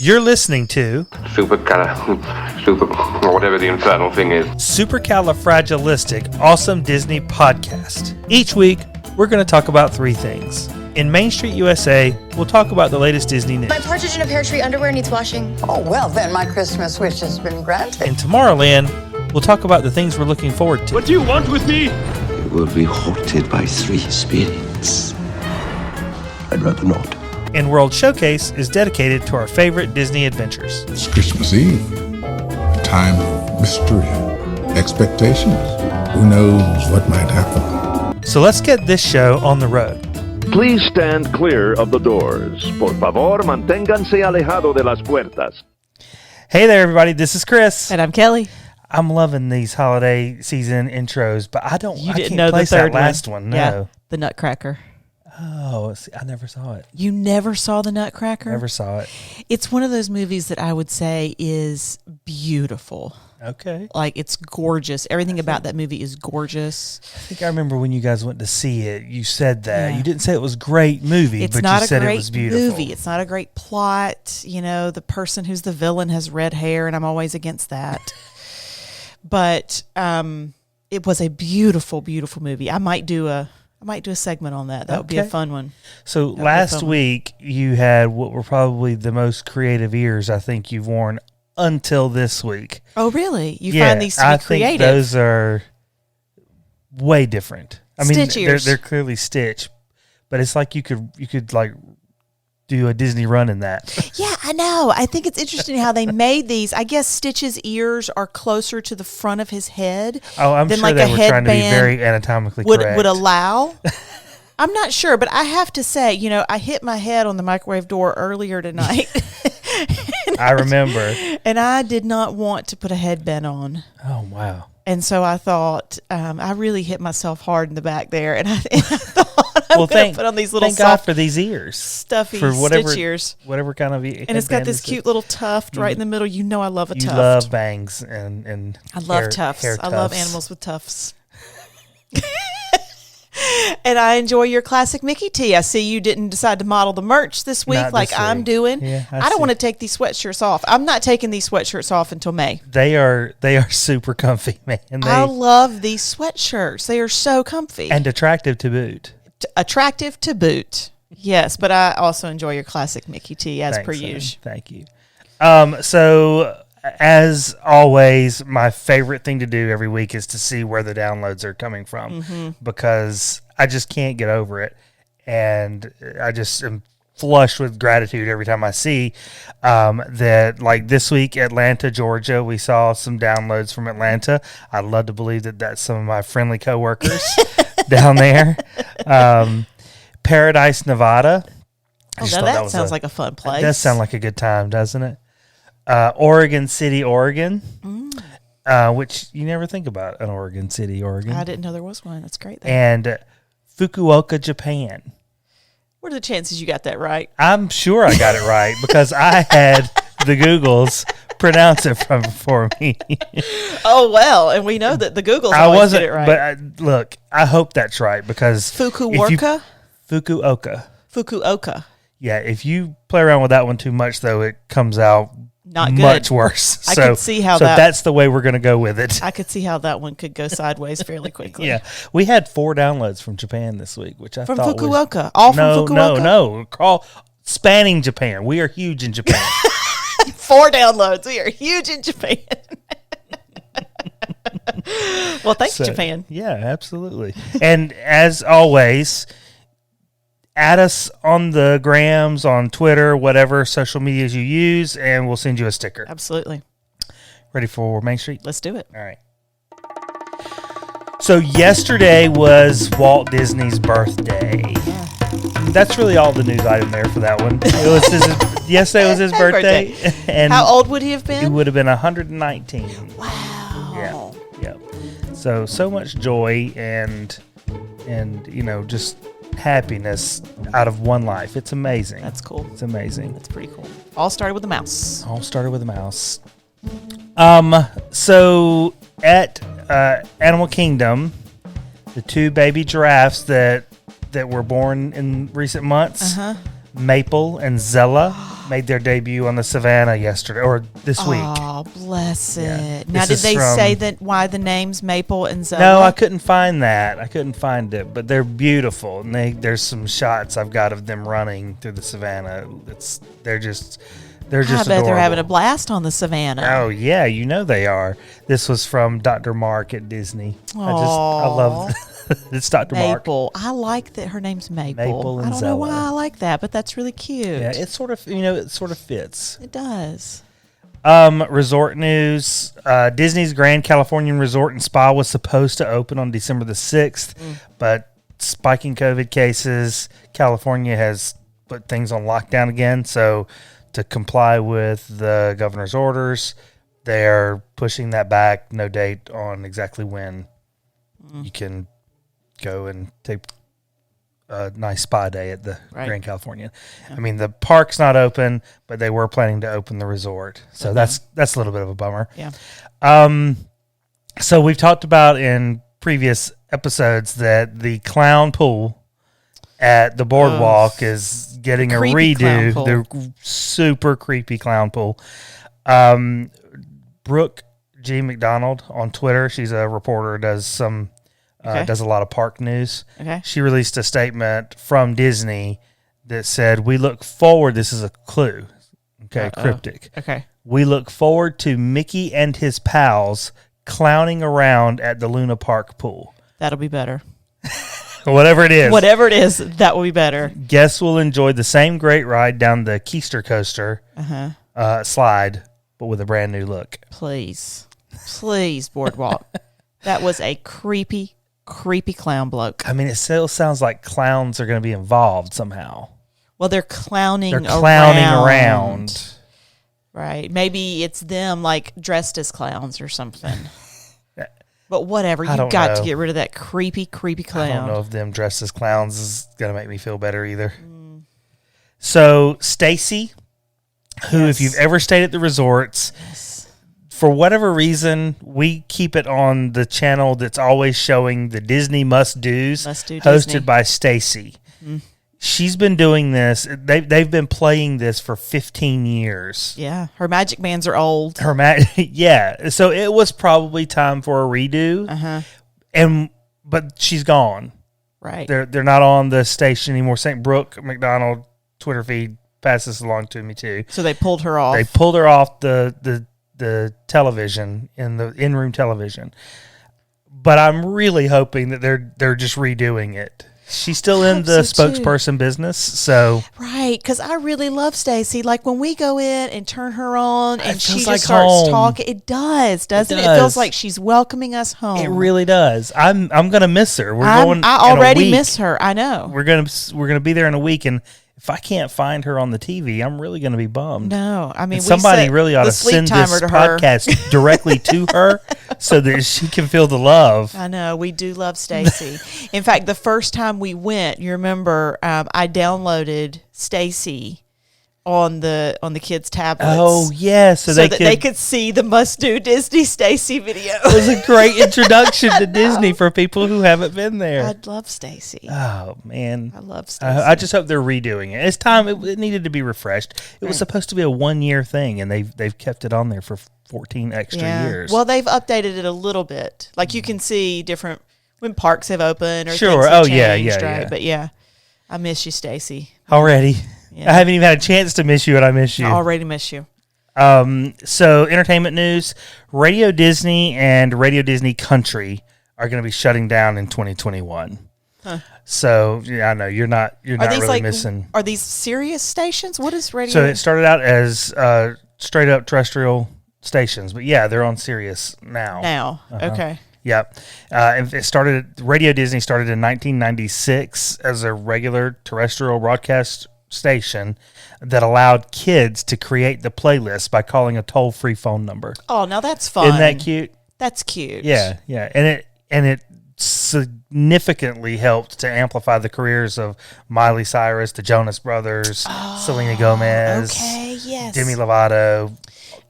You're listening to Super, whatever the infernal thing is. Supercalifragilistic Awesome Disney Podcast. Each week, we're going to talk about three things. In Main Street USA, we'll talk about the latest Disney news. My partridge in a pear tree underwear needs washing. Oh, well, then my Christmas wish has been granted. In Tomorrowland, we'll talk about the things we're looking forward to. What do you want with me? You will be haunted by three spirits. I'd rather not. And World Showcase is dedicated to our favorite Disney adventures. It's Christmas Eve, a time of mystery and expectations. Who knows what might happen? So let's get this show on the road. Please stand clear of the doors. Por favor, manténganse alejado de las puertas. Hey there, everybody. This is Chris. And I'm Kelly. I'm loving these holiday season intros, but I can't know place the third that last one. No. Yeah, the Nutcracker. Oh, see, I never saw it. You never saw the Nutcracker? Never saw it. It's one of those movies that I would say is beautiful. Okay. Like, it's gorgeous. Everything about that movie is gorgeous. I think I remember when you guys went to see it, you said that. Yeah. You didn't say it was a great movie, but you said it was beautiful. Movie. It's not a great plot. You know, the person who's the villain has red hair, and I'm always against that. But it was a beautiful, beautiful movie. I might do a segment on that. That would be a fun one. So last week you had what were probably the most creative ears I think you've worn until this week. Oh, really? You find these to be creative? I think those are way different. I mean, Stitch ears. They're clearly Stitch, but it's like you could like do a Disney run in that. Yeah, I know. I think it's interesting how they made these. I guess Stitch's ears are closer to the front of his head. Oh, I'm than sure like they were trying to be very anatomically correct. Would allow. I'm not sure, but I have to say, you know, I hit my head on the microwave door earlier tonight. I remember. And I did not want to put a headband on. Oh, wow. And so I thought, I really hit myself hard in the back there. And I thought I'm going to put on these little thank God for these ears. Stuffy for whatever, Stitch ears. Whatever kind of and it's got this cute little tuft right in the middle. You know I love a tuft. You love bangs and I love tufts. Hair I love animals with tufts. And I enjoy your classic Mickey tee. I see you didn't decide to model the merch this week I'm doing. Yeah, I don't want to take these sweatshirts off. I'm not taking these sweatshirts off until May. They are super comfy, man. I love these sweatshirts. They are so comfy. And attractive to boot. Attractive to boot. Yes, but I also enjoy your classic Mickey tee as per usual. Thank you. So as always, my favorite thing to do every week is to see where the downloads are coming from because I just can't get over it. And I just am flush with gratitude every time I see that, like this week, Atlanta, Georgia, we saw some downloads from Atlanta. I'd love to believe that that's some of my friendly coworkers down there. Paradise, Nevada. Oh, that sounds like a fun place. It does sound like a good time, doesn't it? Oregon City, Oregon, which you never think about an Oregon City, Oregon. I didn't know there was one. That's great. And Fukuoka, Japan. What are the chances you got that right? I'm sure I got it right because I had the Googles pronounce it for me. Oh, well, and we know that the Googles always get it right. But look, I hope that's right because Fukuoka? Fukuoka. Yeah, if you play around with that one too much, though, it comes out not good. Much worse. I could see how that's the way we're going to go with it. I could see how that one could go sideways fairly quickly. Yeah. We had 4 downloads from Japan this week, which I thought was... From Fukuoka? All from Fukuoka? No. Spanning Japan. We are huge in Japan. 4 downloads. We are huge in Japan. Well, thanks, Japan. Yeah, absolutely. And as always... add us on the grams, on Twitter, whatever social medias you use, and we'll send you a sticker. Absolutely. Ready for Main Street? Let's do it. All right. So yesterday was Walt Disney's birthday. Yeah. That's really all the news item there for that one. It was yesterday was his birthday. And how old would he have been? He would have been 119. Wow. Yeah. So much joy and just happiness out of one life. It's amazing. That's cool. It's amazing. That's pretty cool. All started with a mouse. So at Animal Kingdom, the 2 baby giraffes that were born in recent months, Maple and Zella. made their debut on the Savannah yesterday or this week. Oh, bless Yeah. it. Now, This did is they from- say that why the names Maple and Zola? No, I couldn't find that. I couldn't find it, but they're beautiful, and there's some shots I've got of them running through the Savannah. They're just I bet adorable. they're having a blast on the Savannah. Oh yeah, you know they are. This was from Dr. Mark at Disney. I love it's Dr. Mark. Maple. I like that her name's Maple. Maple and I don't know why Zola. I like that, but that's really cute. Yeah, it sort of fits. It does. Resort news. Disney's Grand Californian Resort and Spa was supposed to open on December the 6th, but spiking COVID cases, California has put things on lockdown again. So to comply with the governor's orders, they're pushing that back. No date on exactly when you can go and take a nice spa day at the Grand Californian. I mean, the park's not open, but they were planning to open the resort. So that's a little bit of a bummer. Yeah. So we've talked about in previous episodes that the clown pool at the boardwalk is getting a Creepy clown redo. pool. The super creepy clown pool. Brooke G. McDonald on Twitter, she's a reporter, does a lot of park news. Okay. She released a statement from Disney that said, "We look forward." This is a clue. Okay, cryptic. Okay. "We look forward to Mickey and his pals clowning around at the Luna Park pool." That'll be better. Whatever it is. Whatever it is, that will be better. Guests will enjoy the same great ride down the Keister coaster slide, but with a brand new look. Please, boardwalk. That was a creepy clown bloke. I mean, it still sounds like clowns are going to be involved somehow. Well, they're clowning around. Right. Maybe it's them like dressed as clowns or something. But whatever. You got to get rid of that creepy clown. I don't know if them dressed as clowns is going to make me feel better either. So, Stacy, who, if you've ever stayed at the resorts, for whatever reason, we keep it on the channel that's always showing the Disney Must-Dos, hosted Disney. by Stacy. She's been doing this. They've been playing this for 15 years. Yeah. Her magic bands are old. Yeah. So it was probably time for a redo. But she's gone. Right. They're not on the station anymore. St. Brooke McDonald Twitter feed passed this along to me too. So they pulled her off. They pulled her off the television, in the in-room television. But I'm really hoping that they're just redoing it. She's still in the spokesperson business, so right, because I really love Stacy. Like when we go in and turn her on, and she just like starts home. talking, it does, doesn't it? It does. feels like she's welcoming us home. it really does. I'm gonna miss her. I in a already week. miss her. I know. We're gonna be there in a week, and if I can't find her on the TV, I'm really gonna be bummed. No, I mean, And somebody really ought the to sleep send timer this to her. podcast directly to her so that she can feel the love. I know, we do love Stacy. In fact, the first time we went, you remember, I downloaded Stacy on the kids' tablets. Oh yeah, so they could see the Must Do Disney Stacy video. It was a great introduction to Disney for people who haven't been there. I love Stacy. Oh man, I love Stacy. I just hope they're redoing it. It's time. It needed to be refreshed. It was supposed to be a 1-year thing, and they've kept it on there for 14 extra years. Well, they've updated it a little bit. Like you can see different when parks have opened or Sure. things have Oh, yeah, changed, yeah, right? yeah. But yeah, I miss you, Stacy. Already, Yeah. I haven't even had a chance to miss you, and I miss you. I already miss you. So entertainment news: Radio Disney and Radio Disney Country are going to be shutting down in 2021. So yeah, I know you're not really missing. Are these serious stations? What is radio? So it started out as straight up terrestrial stations, but yeah, they're on Sirius now. Okay. Yep. Radio Disney started in 1996 as a regular terrestrial broadcast station that allowed kids to create the playlist by calling a toll-free phone number. Oh, now that's fun. Isn't that cute? That's cute. Yeah, yeah. And it significantly helped to amplify the careers of Miley Cyrus, the Jonas Brothers, Selena Gomez, Demi Lovato.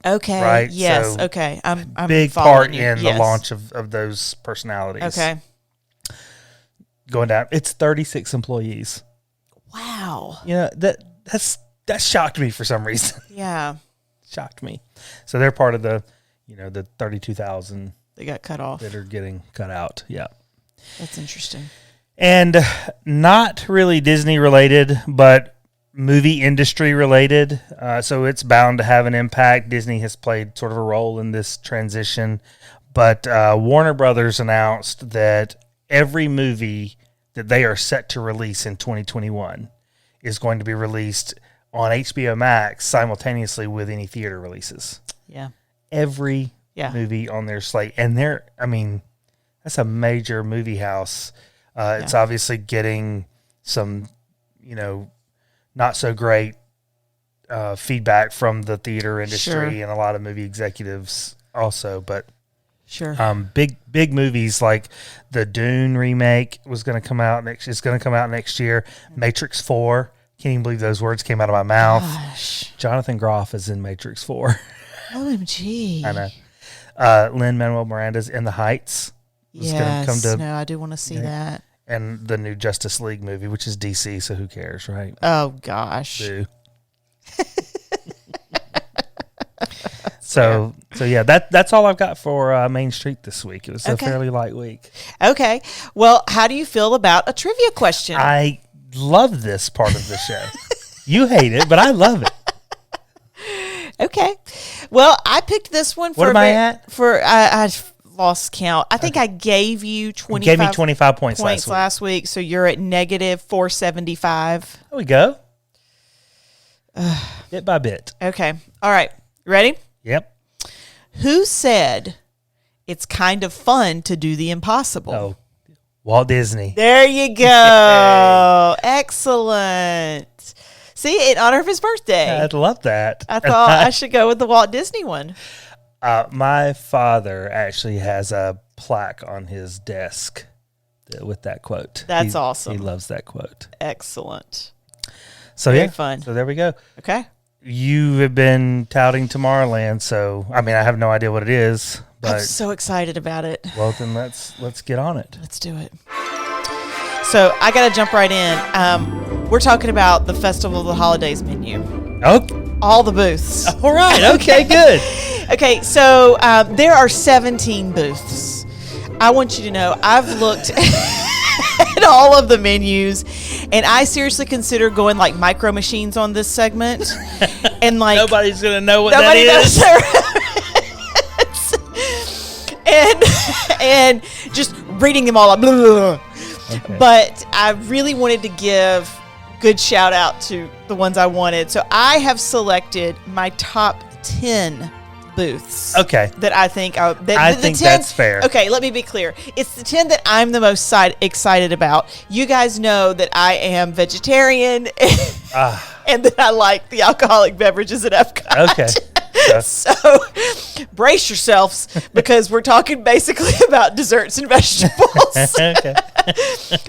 Okay. Right? Yes. So, okay. I'm big following part you. in Yes. the launch of those personalities. Okay. Going down. It's 36 employees. Wow. You know, that's that shocked me for some reason. Yeah. Shocked me. So they're part of the 32,000 They got cut off. that are getting cut out. Yeah. That's interesting. And not really Disney related, but movie industry related. So it's bound to have an impact. Disney has played sort of a role in this transition. But Warner Brothers announced that every movie that they are set to release in 2021 is going to be released on HBO Max simultaneously with any theater releases. Yeah. Every movie on their slate. And that's a major movie house. It's obviously getting some, not so great feedback from the theater industry and a lot of movie executives also. But big movies like the Dune remake is going to come out next year. Matrix 4. Can't even believe those words came out of my mouth. Gosh. Jonathan Groff is in Matrix 4. OMG. I know. Lin-Manuel Miranda's In the Heights. No, I do want to see that. And the new Justice League movie, which is DC, so who cares, right? Oh, gosh. Boo. So yeah, that's all I've got for Main Street this week. It was a fairly light week. Okay. Well, how do you feel about a trivia question? I love this part of the show. You hate it, but I love it. Okay. Well, I picked this one for... What am I at? I lost count. I think I gave you 25, gave me 25 points last week, so you're at negative 475. There we go. Bit by bit. Okay. All right. Ready? Yep. Who said it's kind of fun to do the impossible? Oh, Walt Disney. There you go. Excellent. See, in honor of his birthday. I'd love that. I thought I should go with the Walt Disney one. My father actually has a plaque on his desk with that quote. That's awesome. He loves that quote. Excellent. So Very fun. So there we go. Okay. You have been touting Tomorrowland, so I have no idea what it is. But I'm so excited about it. Well, then let's get on it. Let's do it. So I got to jump right in. We're talking about the Festival of the Holidays menu. Oh, all the booths. All right. Okay. Good. Okay. So there are 17 booths. I want you to know I've looked at all of the menus, and I seriously consider going like micro machines on this segment. And like nobody's gonna know what that is. And just reading them all up. Okay. But I really wanted to give good shout out to the ones I wanted. So I have selected my top 10 booths. Okay. That I think I think 10, that's fair. Okay, let me be clear. It's the 10 that I'm the most excited about. You guys know that I am vegetarian and that I like the alcoholic beverages at Epcot. Okay. So brace yourselves because we're talking basically about desserts and vegetables.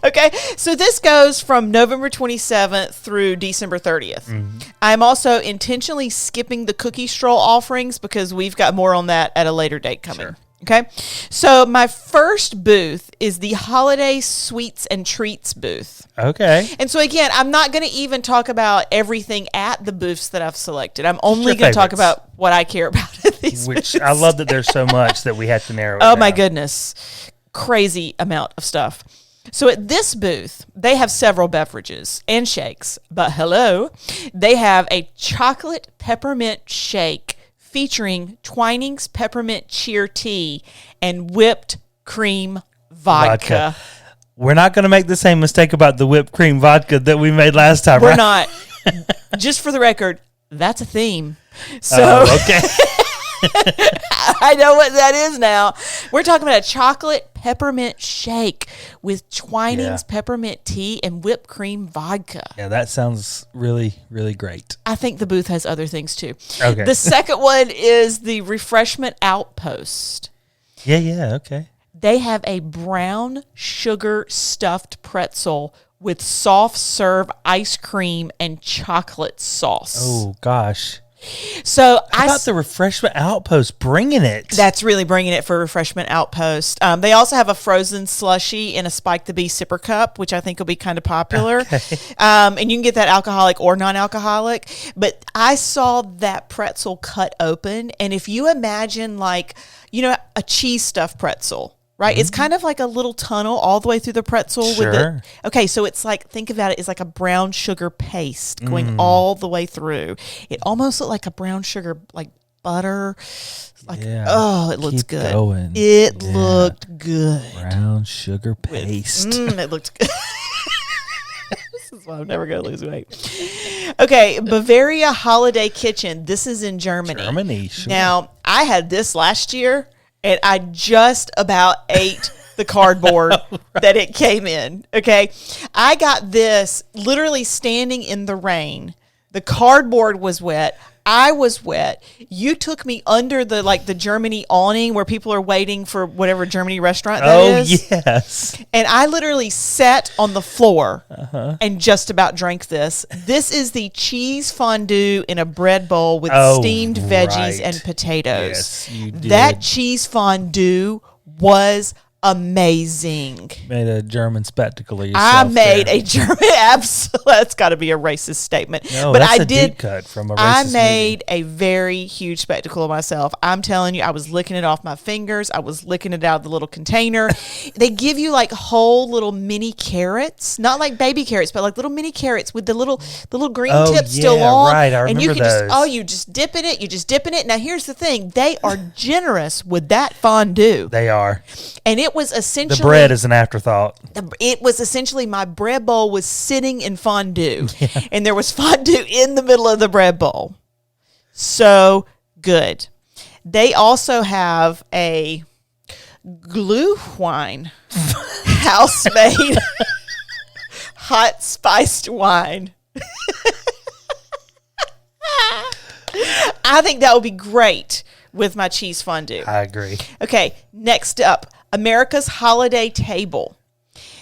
Okay. So this goes from November 27th through December 30th. Mm-hmm. I'm also intentionally skipping the cookie stroll offerings because we've got more on that at a later date coming. Sure. Okay. So my first booth is the Holiday Sweets and Treats booth. Okay. And so again, I'm not going to even talk about everything at the booths that I've selected. I'm only going to talk about what I care about at these booths. I love that there's so much that we have to narrow it down. Oh my goodness. Crazy amount of stuff. So at this booth, they have several beverages and shakes, but hello, they have a chocolate peppermint shake featuring Twinings Peppermint Cheer Tea and whipped cream vodka. We're not going to make the same mistake about the whipped cream vodka that we made last time, We're right? not. Just for the record, that's a theme. So okay. I know what that is now. We're talking about a chocolate peppermint shake with Twinings peppermint tea and whipped cream vodka. Yeah, that sounds really, really great. I think the booth has other things too. Okay. The second one is the Refreshment Outpost. Yeah, okay. They have a brown sugar stuffed pretzel with soft serve ice cream and chocolate sauce. Oh, gosh. So How about the Refreshment Outpost bringing it? That's really bringing it for Refreshment Outpost. They also have a frozen slushie in a Spike the Bee sipper cup, which I think will be kind of popular. Okay. And you can get that alcoholic or non-alcoholic. But I saw that pretzel cut open, and if you imagine like, a cheese stuffed pretzel. Right? Mm-hmm. It's kind of like a little tunnel all the way through the pretzel. Sure. Okay, so it's like, think about it as like a brown sugar paste going all the way through. It almost looked like a brown sugar, like butter. It looks good. Going. It looked good. Brown sugar paste. It looked good. This is why I'm never going to lose weight. Okay, Bavaria Holiday Kitchen. This is in Germany. Germany, sure. Now, I had this last year. And I just about ate the cardboard that it came in. Okay. I got this literally standing in the rain. The cardboard was wet. I was wet. You took me under the Germany awning where people are waiting for whatever Germany restaurant that is. Oh, yes. And I literally sat on the floor and just about drank this. This is the cheese fondue in a bread bowl with steamed veggies and potatoes. Yes, you did. That cheese fondue was amazing. Made a German spectacle of yourself. I made a German. Absolutely, that's got to be a racist statement. No, but that's I a did. Deep cut from a racist I made movie. a very huge spectacle of myself. I'm telling you, I was licking it off my fingers. I was licking it out of the little container. They give you like whole little mini carrots, not like baby carrots, but like little mini carrots with the little green tips still on. Right, I remember and you can those. you just dip in it. You just dip in it. Now here's the thing: they are generous with that fondue. They are. And it was essentially The bread is an afterthought. It was essentially my bread bowl was sitting in fondue, and there was fondue in the middle of the bread bowl. So good. They also have a Glühwein, house-made hot spiced wine. I think that would be great with my cheese fondue. I agree. Okay, next up, America's Holiday Table.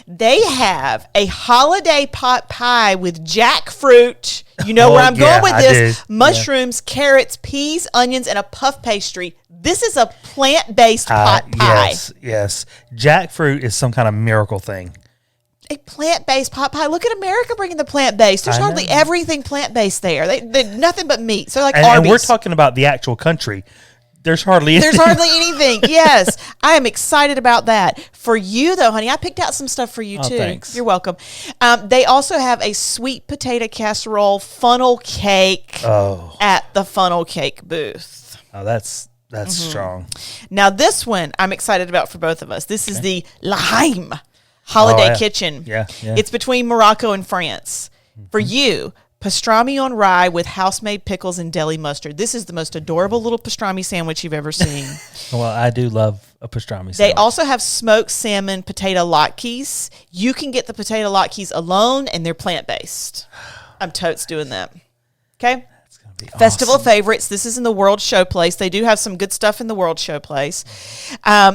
They have a holiday pot pie with jackfruit. You know where I'm going with this. Mushrooms, carrots, peas, onions, and a puff pastry. This is a plant-based pot pie. Yes. Jackfruit is some kind of miracle thing. A plant-based pot pie. Look at America bringing the plant-based. There's hardly everything plant-based there. They're nothing but meat. So like Arby's. And we're talking about the actual country. There's hardly anything. Yes. I am excited about that. For you, though, honey, I picked out some stuff for you, too. Thanks. You're welcome. They also have a sweet potato casserole funnel cake at the funnel cake booth. Oh, that's strong. Now, this one I'm excited about for both of us. This is the L'Haim Holiday Kitchen. Yeah. It's between Morocco and France. For you, pastrami on rye with house-made pickles and deli mustard. This is the most adorable little pastrami sandwich you've ever seen. Well, I do love a pastrami sandwich. They also have smoked salmon potato latkes. You can get the potato latkes alone, and they're plant-based. I'm totes doing that. Okay? That's going to be Festival awesome. favorites. This is in the World Showplace. They do have some good stuff in the World Showplace.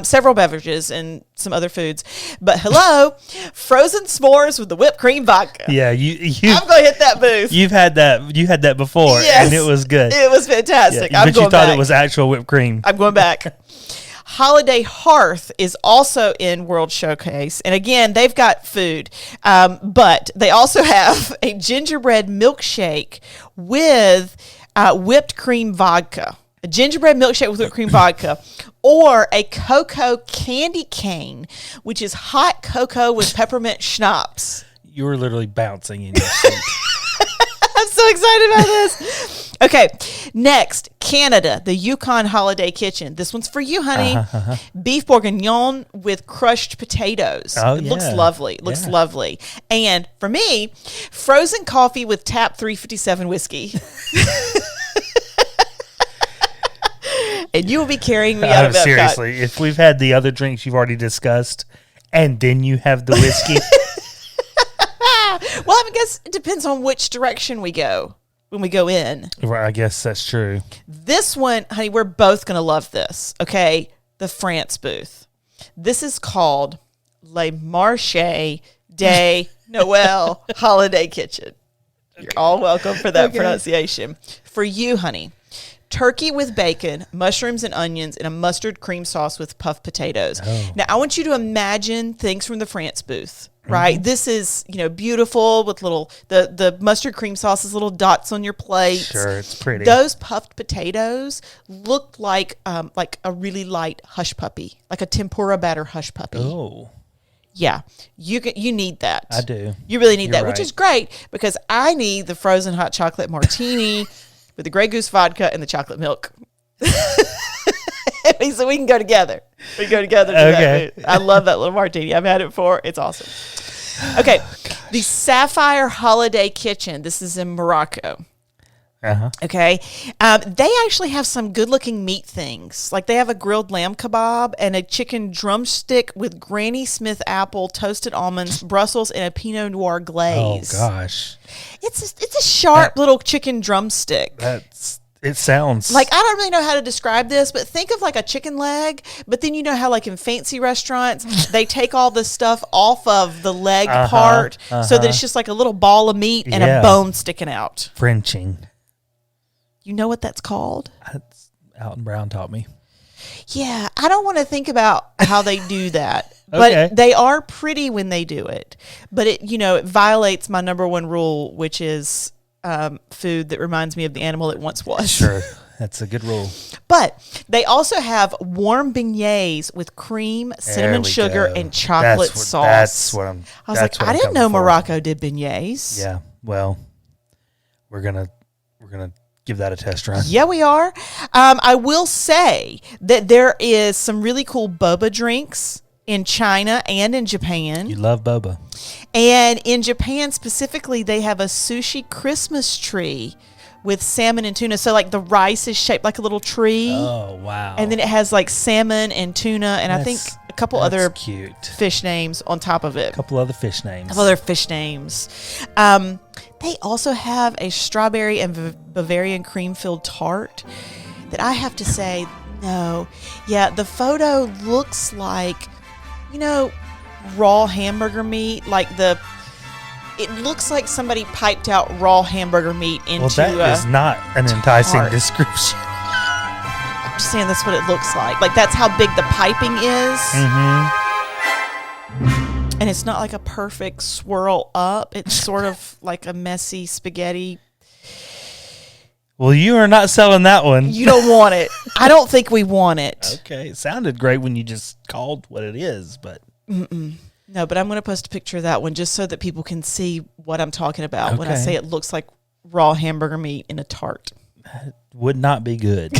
Several beverages and some other foods. But hello, frozen s'mores with the whipped cream vodka. Yeah, you I'm going to hit that booth. You had that before, Yes. and it was good. It was fantastic. Yeah, I'm but going you thought back. it was actual whipped cream. I'm going back. Holiday Hearth is also in World Showcase. And again, they've got food. But they also have a gingerbread milkshake with whipped cream vodka. A gingerbread milkshake with whipped cream vodka. Or a cocoa candy cane, which is hot cocoa with peppermint schnapps. You were literally bouncing in your seat. I'm so excited about this. Okay, next, Canada, the Yukon Holiday Kitchen. This one's for you, honey. Beef bourguignon with crushed potatoes. It looks lovely. It looks lovely. And for me, frozen coffee with Tap 357 whiskey. And you will be carrying me out of Epcot. Seriously, if we've had the other drinks you've already discussed, and then you have the whiskey. Well, I guess it depends on which direction we go when we go in. Well, I guess that's true. This one, honey, we're both going to love this, okay? The France booth. This is called Le Marché de Noël Holiday Kitchen. You're all welcome for that pronunciation. For you, honey, turkey with bacon, mushrooms and onions, and a mustard cream sauce with puffed potatoes. Oh. Now, I want you to imagine things from the France booth, right? This is, beautiful with the mustard cream sauce is little dots on your plate. Sure, it's pretty. Those puffed potatoes look like a really light hush puppy, like a tempura batter hush puppy. Oh. Yeah, you need that. I do. You really need You're that, which right. is great because I need the frozen hot chocolate martini with the Grey Goose vodka and the chocolate milk. So we can go together. We can go together to Okay. that. I love that little martini. I've had it before. It's awesome. Okay, the Sapphire Holiday Kitchen. This is in Morocco. Uh-huh. Okay. They actually have some good looking meat things. Like they have a grilled lamb kebab and a chicken drumstick with Granny Smith apple, toasted almonds, Brussels, and a Pinot Noir glaze. Oh, gosh. It's a sharp little chicken drumstick. It sounds Like, I don't really know how to describe this, but think of like a chicken leg, but then how like in fancy restaurants, they take all the stuff off of the leg part so that it's just like a little ball of meat and a bone sticking out. Frenching. You know what that's called? Alton Brown taught me. Yeah, I don't want to think about how they do that, but Okay. they are pretty when they do it. But it violates my number one rule, which is food that reminds me of the animal it once was. Sure, that's a good rule. But they also have warm beignets with cream, cinnamon we sugar, go. and chocolate sauce. That's what I'm. I was like, I didn't know Morocco did beignets. Yeah, well, we're gonna give that a test run. Yeah, we are. I will say that there is some really cool boba drinks in China and in Japan. You love boba. And in Japan specifically, they have a sushi Christmas tree with salmon and tuna. So like the rice is shaped like a little tree. Oh, wow. And then it has like salmon and tuna and I think a couple other cute fish names on top of it. A couple other fish names. Other fish names. They also have a strawberry and Bavarian cream-filled tart that I have to say, no. Yeah, the photo looks like, raw hamburger meat. It looks like somebody piped out raw hamburger meat into Well, that is not an enticing tart. description. I'm just saying that's what it looks like. Like, that's how big the piping is. Mm-hmm. And it's not like a perfect swirl up. It's sort of like a messy spaghetti. Well, you are not selling that one. You don't want it. I don't think we want it. Okay, it sounded great when you just called what it is, but No, but I'm going to post a picture of that one just so that people can see what I'm talking about when I Okay. say it looks like raw hamburger meat in a tart. would not be good.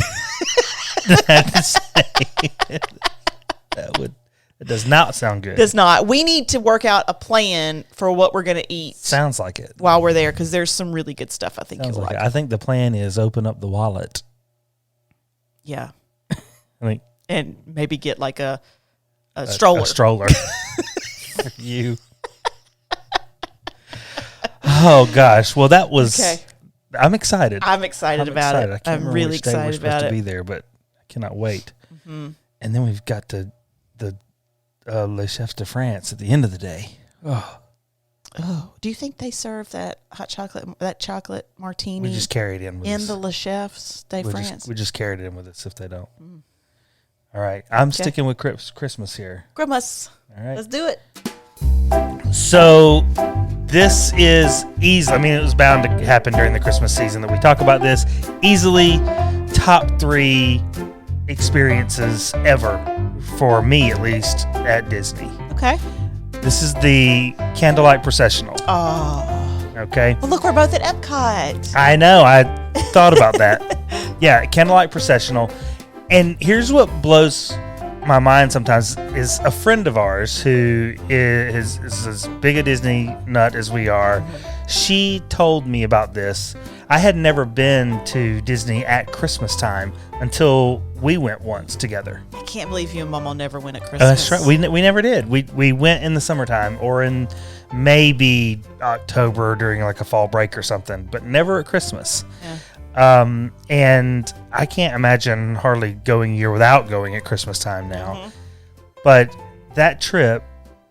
It does not sound good. Does not. We need to work out a plan for what we're going to eat Sounds like it. while we're there because there's some really good stuff I think Sounds you'll like like. it. I think the plan is open up the wallet. Yeah. I mean, And maybe get like a stroller. A stroller. For you. Oh gosh. Well, that was. Okay. I'm excited. I'm excited about excited. I it. can't I'm remember really which day we're excited supposed about to it. be there, but I cannot wait. Mm-hmm. And then we've got the Les Chefs de France at the end of the day. Oh, Oh, do you think they serve that chocolate martini we just carry it in with in us. the Le Chefs de we France? we just carry it in with us if they don't. All right. I'm sticking with Christmas here. Grimace. All right. Let's do it. So this is easy. I mean, it was bound to happen during the Christmas season that we talk about this. Easily top 3 experiences ever, for me at least, at Disney. Okay. This is the Candlelight Processional. Oh. Okay. Well, look, we're both at Epcot. I know. I thought about that. Yeah, Candlelight Processional. And here's what blows my mind sometimes is a friend of ours who is as big a Disney nut as we are. She told me about this. I had never been to Disney at Christmas time until we went once together. I can't believe you and Mama never went at Christmas. That's right. We never did. We went in the summertime or in maybe October during like a fall break or something, but never at Christmas. Yeah. And I can't imagine hardly going a year without going at Christmas time now. Mm-hmm. But that trip,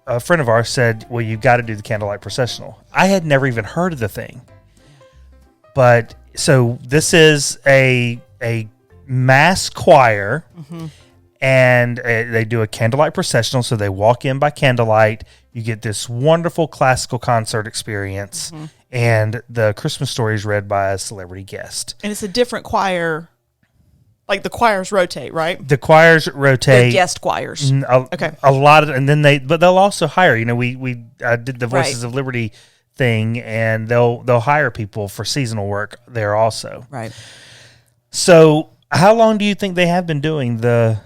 a friend of ours said, well, you've got to do the Candlelight Processional. I had never even heard of the thing. But so this is a a mass choir, and they do a candlelight processional. So they walk in by candlelight. You get this wonderful classical concert experience, and the Christmas story is read by a celebrity guest. And it's a different choir. Like the choirs rotate, right? The choirs rotate. The guest choirs. Okay. A lot of, and then but they'll also hire. You know, we did the Voices of Liberty thing, and they'll hire people for seasonal work there also. Right. So, how long do you think they have been doing the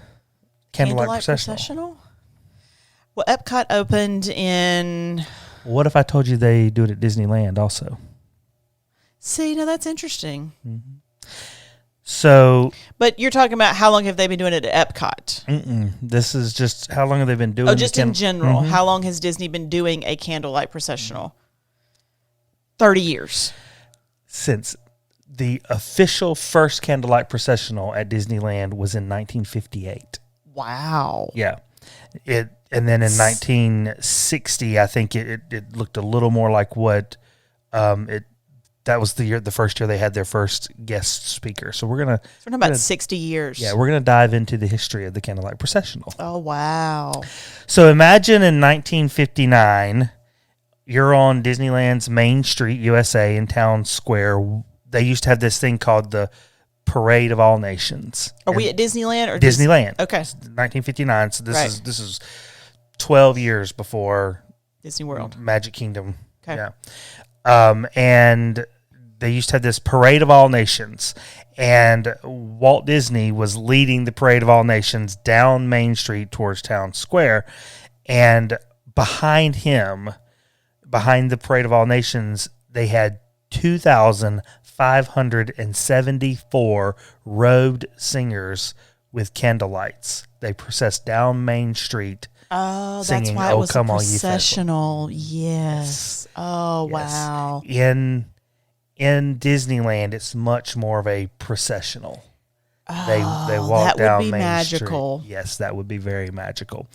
Candlelight Processional? Well, Epcot opened in. What if I told you they do it at Disneyland also? See, now that's interesting. So, but you're talking about how long have they been doing it at Epcot? This is just how long have they been doing? Oh, just in general. How long has Disney been doing a Candlelight Processional? 30 years. Since the official first Candlelight Processional at Disneyland was in 1958. Wow. Yeah. And then in 1960, I think it looked a little more like what that was the first year they had their first guest speaker. So we're talking about 60 years. Yeah, we're gonna dive into the history of the Candlelight Processional. Oh wow! So imagine in 1959, you're on Disneyland's Main Street, USA, in Town Square. They used to have this thing called the Parade of All Nations. Are we at Disneyland or Disneyland? Okay, 1959. So this is 12 years before Disney World, Magic Kingdom. Okay. Yeah. And they used to have this Parade of All Nations, and Walt Disney was leading the Parade of All Nations down Main Street towards Town Square, and behind him, behind the Parade of All Nations, they had 2,574 robed singers with candlelights. They processed down Main Street. Oh, singing, that's why it was come a all ye faithful. processional. Yes. Oh, Yes. wow. In Disneyland, it's much more of a processional. They walk that down would be Main magical. Street. Yes, that would be very magical.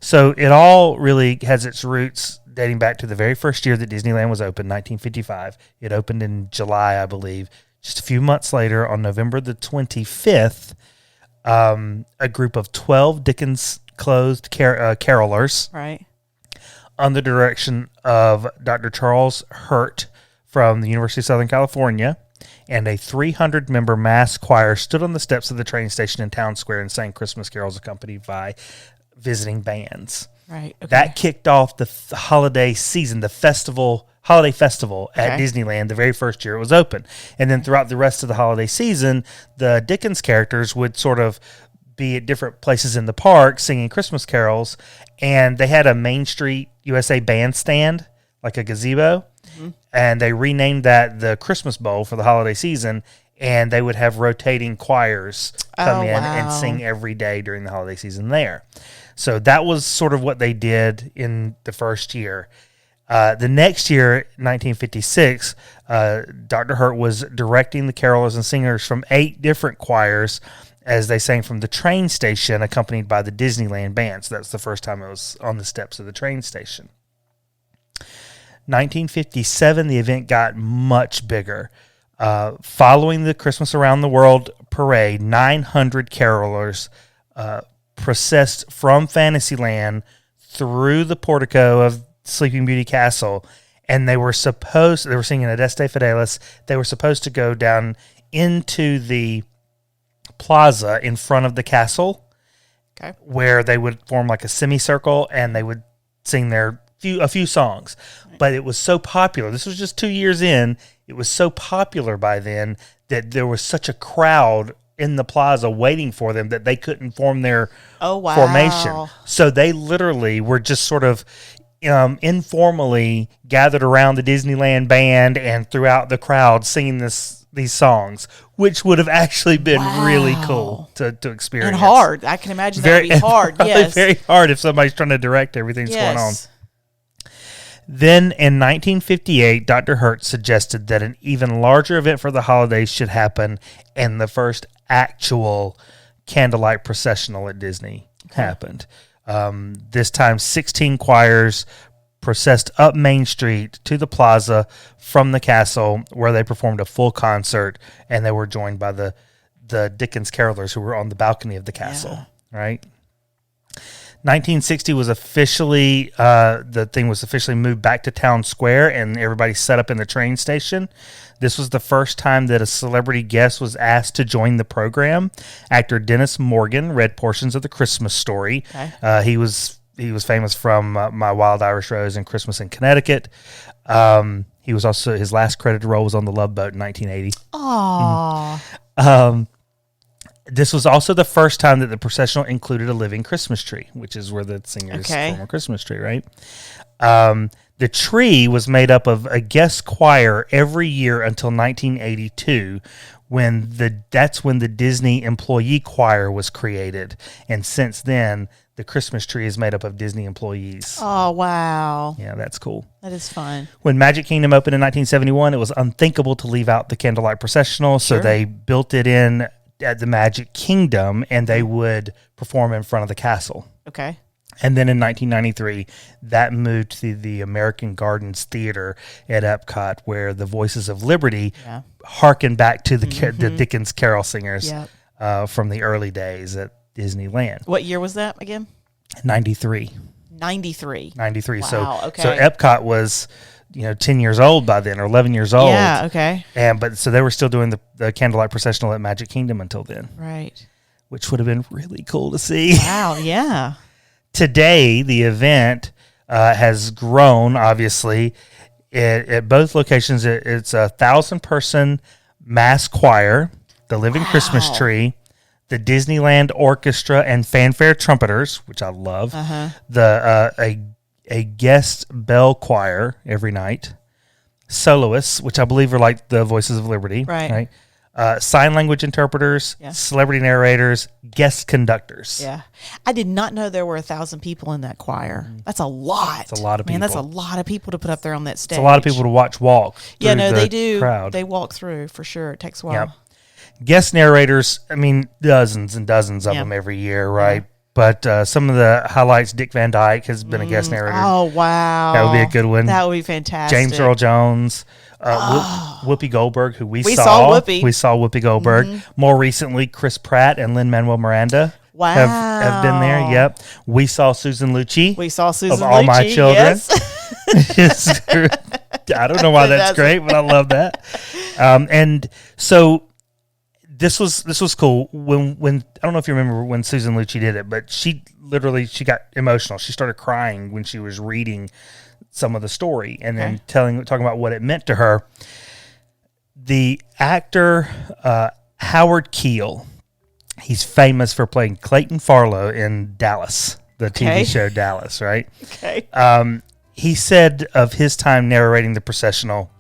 So it all really has its roots dating back to the very first year that Disneyland was open, 1955. It opened in July, I believe. Just a few months later, on November the 25th, a group of 12 Dickens-clothed carolers, right, under the direction of Dr. Charles Hurt from the University of Southern California, and a 300-member mass choir stood on the steps of the train station in Town Square and sang Christmas carols accompanied by visiting bands. Right. Okay. That kicked off the holiday season, the holiday festival at Disneyland the very first year it was open. And then throughout the rest of the holiday season, the Dickens characters would sort of be at different places in the park singing Christmas carols, and they had a Main Street USA bandstand, like a gazebo, and they renamed that the Christmas Bowl for the holiday season, and they would have rotating choirs come in and sing every day during the holiday season there. So that was sort of what they did in the first year. The next year, 1956, Dr. Hurt was directing the carolers and singers from 8 different choirs as they sang from the train station, accompanied by the Disneyland band. So that's the first time it was on the steps of the train station. 1957, the event got much bigger. Following the Christmas Around the World parade, 900 carolers processed from Fantasyland through the portico of Sleeping Beauty Castle, and they were singing Adeste Fidelis. They were supposed to go down into the plaza in front of the castle, where they would form like a semicircle, and they would sing a few songs. But it was so popular. This was just 2 years in. It was so popular by then that there was such a crowd in the plaza waiting for them that they couldn't form their formation. So they literally were just sort of informally gathered around the Disneyland band and throughout the crowd singing these songs, which would have actually been really cool to experience. And hard. I can imagine that would be hard. Yes. Very hard if somebody's trying to direct everything that's going on. Then in 1958, Dr. Hurt suggested that an even larger event for the holidays should happen, and the first actual Candlelight Processional at Disney happened. This time, 16 choirs processed up Main Street to the plaza from the castle, where they performed a full concert, and they were joined by the the Dickens carolers who were on the balcony of the castle, right? 1960 was officially, the thing was officially moved back to Town Square, and everybody set up in the train station. This was the first time that a celebrity guest was asked to join the program. Actor Dennis Morgan read portions of The Christmas Story. Okay. He was famous from My Wild Irish Rose and Christmas in Connecticut. He was also, his last credited role was on The Love Boat in 1980. Aww. This was also the first time that the processional included a living Christmas tree, which is where the singers form a Christmas tree, right? The tree was made up of a guest choir every year until 1982, that's when the Disney employee choir was created. And since then, the Christmas tree is made up of Disney employees. Oh, wow. Yeah, that's cool. That is fun. When Magic Kingdom opened in 1971, it was unthinkable to leave out the Candlelight Processional, so they built it in at the Magic Kingdom, and they would perform in front of the castle. Okay. And then in 1993, that moved to the American Gardens Theater at Epcot, where the Voices of Liberty harken back to the Dickens carol singers from the early days at Disneyland. What year was that again? 93. 93. Wow, okay. So Epcot was 10 years old by then, or 11 years old. Yeah, okay. But so they were still doing the Candlelight Processional at Magic Kingdom until then. Right. Which would have been really cool to see. Wow, yeah. Today, the event has grown, obviously. At both locations, it's a 1,000-person mass choir, the Living Christmas Tree, the Disneyland Orchestra and Fanfare Trumpeters, which I love, a guest bell choir every night, soloists, which I believe are like the Voices of Liberty, right? Sign language interpreters, celebrity narrators, guest conductors. Yeah. I did not know there were 1,000 people in that choir. That's a lot. That's a lot of people. Man, that's a lot of people to put up there on that stage. It's a lot of people to walk through they do. Crowd. They walk through for sure. It takes a while. Yep. Guest narrators, I mean, dozens and dozens of them every year, right? Yeah. But some of the highlights, Dick Van Dyke has been a guest narrator. Oh, wow. That would be a good one. That would be fantastic. James Earl Jones, Whoopi Goldberg, who we saw Whoopi. We saw Whoopi Goldberg. More recently, Chris Pratt and Lin-Manuel Miranda have been there. Yep. We saw Susan Lucci. Of All My Children. Yes. I don't know why that's great, but I love that. And so this was cool. When I don't know if you remember when Susan Lucci did it, but she got emotional. She started crying when she was reading some of the story and then talking about what it meant to her. The actor Howard Keel, he's famous for playing Clayton Farlow in Dallas, the TV show Dallas, right? Okay. He said of his time narrating the processional,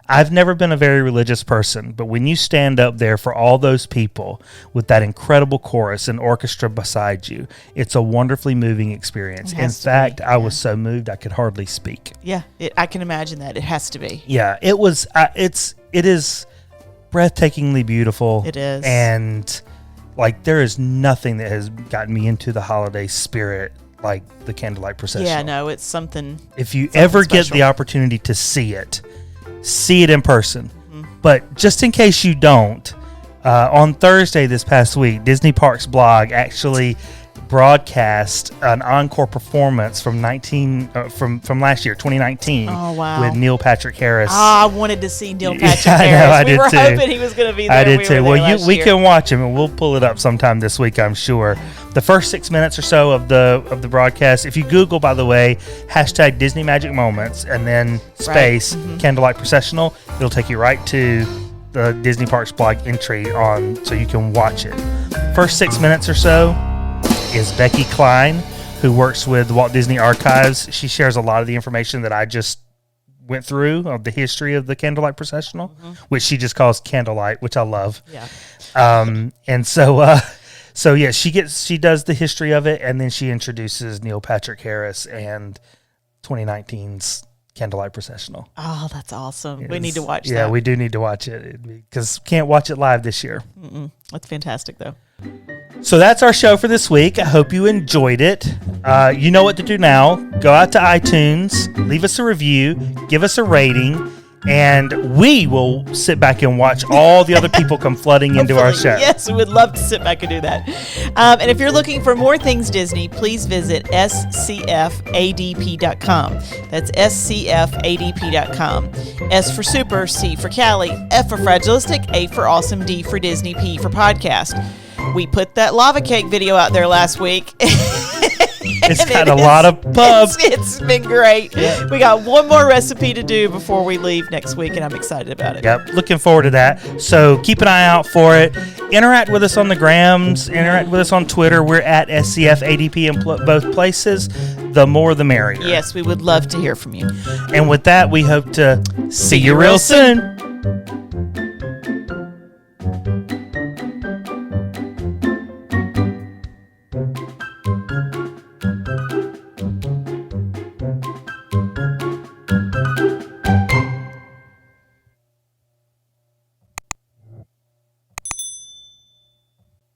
"I've never been a very religious person, but when you stand up there for all those people with that incredible chorus and orchestra beside you, it's a wonderfully moving experience. In fact, I was so moved I could hardly speak." Yeah, I can imagine that. It has to be. Yeah, it was. It is breathtakingly beautiful. It is, and like there is nothing that has gotten me into the holiday spirit like the Candlelight Processional. Yeah, no, it's something. If you ever get the opportunity to see it in person. But just in case you don't, on Thursday this past week, Disney Parks blog actually broadcast an encore performance from last year, 2019. Oh, wow. With Neil Patrick Harris. I wanted to see Neil Patrick Harris. I We were hoping he was going to be there. I did too. Well, we can watch him, and we'll pull it up sometime this week, I'm sure. The first 6 minutes or so of the broadcast, if you Google, by the way, hashtag Disney Magic Moments and then space Candlelight Processional, it'll take you right to the Disney Parks blog entry so you can watch it. First 6 minutes or so is Becky Klein, who works with Walt Disney Archives. She shares a lot of the information that I just went through of the history of the Candlelight Processional, which she just calls Candlelight, which I love. Yeah. And so yeah, she does the history of it, and then she introduces Neil Patrick Harris and 2019's Candlelight Processional. Oh, that's awesome. We need to watch that. Yeah, we do need to watch it because can't watch it live this year. That's fantastic, though. So that's our show for this week. I hope you enjoyed it. You know what to do now. Go out to iTunes, leave us a review, give us a rating, and we will sit back and watch all the other people come flooding into our show. Yes, we would love to sit back and do that. And if you're looking for more things Disney, please visit scfadp.com. That's scfadp.com. S for super, C for Cali, F for fragilistic, A for awesome, D for Disney, P for podcast. We put that lava cake video out there last week. It's got a lot of pubs. It's been great. Yeah. We got one more recipe to do before we leave next week, and I'm excited about it. Yep, looking forward to that. So keep an eye out for it. Interact with us on the grams. Interact with us on Twitter. We're at SCFADP in both places. The more, the merrier. Yes, we would love to hear from you. And with that, we hope to see you real soon.